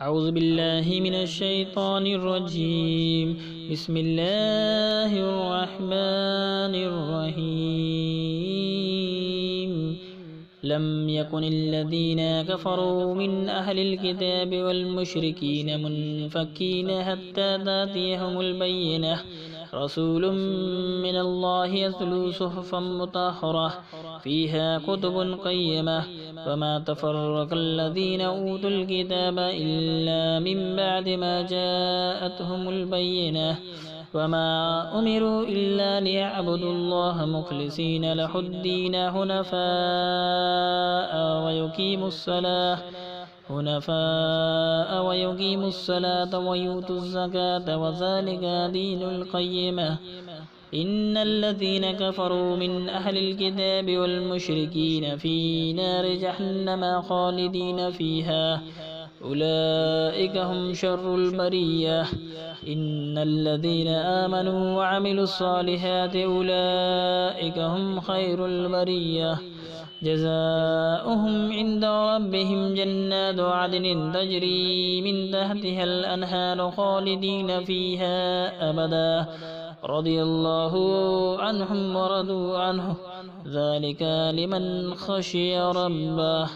أعوذ بالله من الشيطان الرجيم. بسم الله الرحمن الرحيم. لم يكن الذين كفروا من أهل الكتاب والمشركين منفكين حتى تأتيهم البينة. رسول من الله يتلو صحفا مطهرة فيها كتب قيمة. وما تفرق الذين أوتوا الكتاب إلا من بعد ما جاءتهم البينة. وما أمروا إلا ليعبدوا الله مخلصين له الدين حنفاء ويقيموا الصلاة ويؤتوا الزكاة وذلك دين القيمة. إن الذين كفروا من أهل الكتاب والمشركين في نار جهنم خالدين فيها أولئك هم شر البرية. إن الذين آمنوا وعملوا الصالحات أولئك هم خير البرية. جزاؤهم عند ربهم جنات عدن تجري من تحتها الأنهار خالدين فيها أبدا رضي الله عنهم ورضوا عنه ذلك لمن خشي ربه.